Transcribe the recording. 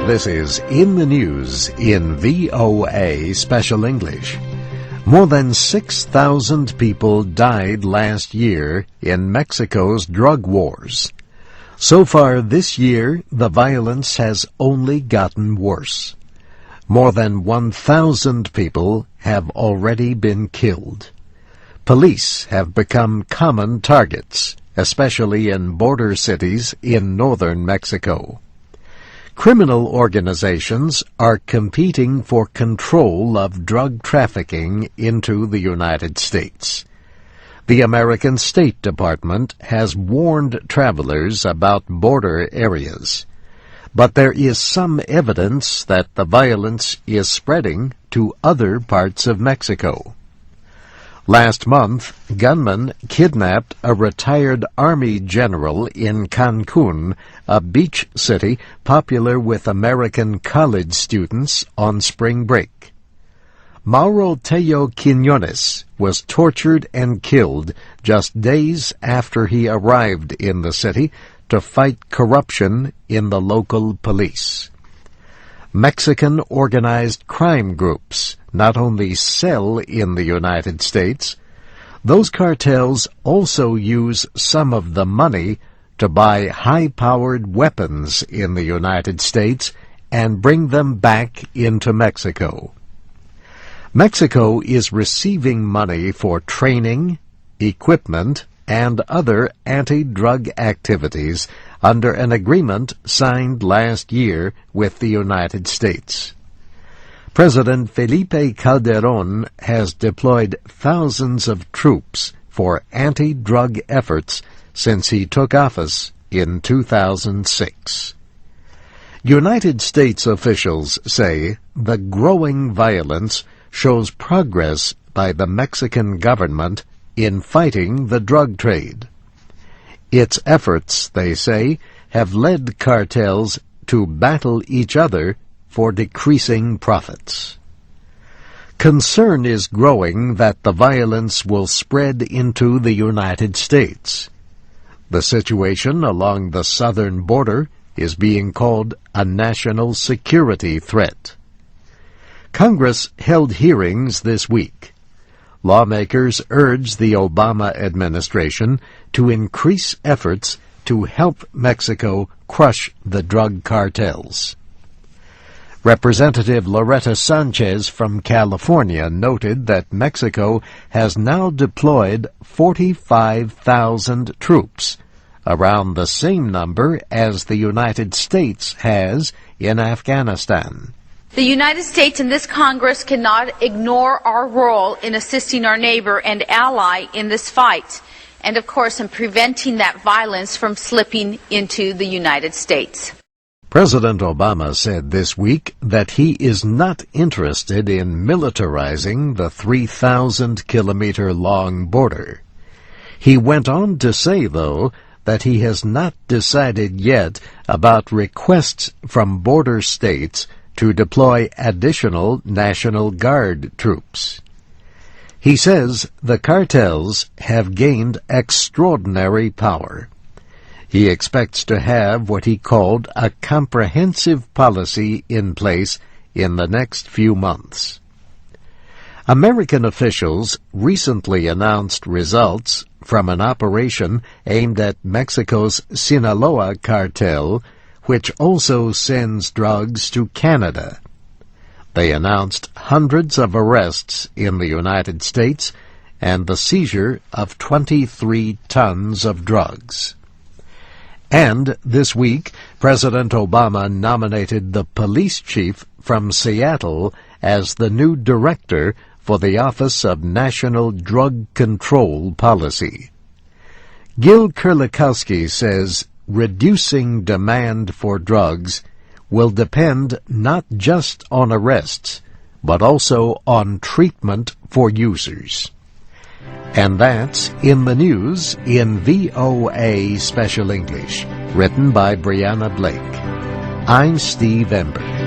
This is In the News in VOA Special English. More than 6,000 people died last year in Mexico's drug wars. So far this year, the violence has only gotten worse. More than 1,000 people have already been killed. Police have become common targets, especially in border cities in northern Mexico. Criminal organizations are competing for control of drug trafficking into the United States. The American State Department has warned travelers about border areas. But there is some evidence that the violence is spreading to other parts of Mexico. Last month, gunmen kidnapped a retired Army general in Cancun, a beach city popular with American college students on spring break. Mauro Tello Quiñones was tortured and killed just days after he arrived in the city to fight corruption in the local police. Mexican organized crime groups not only sell in the United States, those cartels also use some of the money to buy high-powered weapons in the United States and bring them back into Mexico. Mexico is receiving money for training, equipment, and other anti-drug activities under an agreement signed last year with the United States. President Felipe Calderon has deployed thousands of troops for anti-drug efforts since he took office in 2006. United States officials say the growing violence shows progress by the Mexican government in fighting the drug trade. Its efforts, they say, have led cartels to battle each other for decreasing profits. Concern is growing that the violence will spread into the United States. The situation along the southern border is being called a national security threat. Congress held hearings this week. Lawmakers urged the Obama administration to increase efforts to help Mexico crush the drug cartels. Representative Loretta Sanchez from California noted that Mexico has now deployed 45,000 troops, around the same number as the United States has in Afghanistan. The United States and this Congress cannot ignore our role in assisting our neighbor and ally in this fight, and of course in preventing that violence from slipping into the United States. President Obama said this week that he is not interested in militarizing the 3,000-kilometer-long border. He went on to say, though, that he has not decided yet about requests from border states to deploy additional National Guard troops. He says the cartels have gained extraordinary power. He expects to have what he called a comprehensive policy in place in the next few months. American officials recently announced results from an operation aimed at Mexico's Sinaloa cartel, which also sends drugs to Canada. They announced hundreds of arrests in the United States and the seizure of 23 tons of drugs. And this week, President Obama nominated the police chief from Seattle as the new director for the Office of National Drug Control Policy. Gil Kerlikowske says reducing demand for drugs will depend not just on arrests, but also on treatment for users. And that's In the News in VOA Special English, written by Brianna Blake. I'm Steve Ember.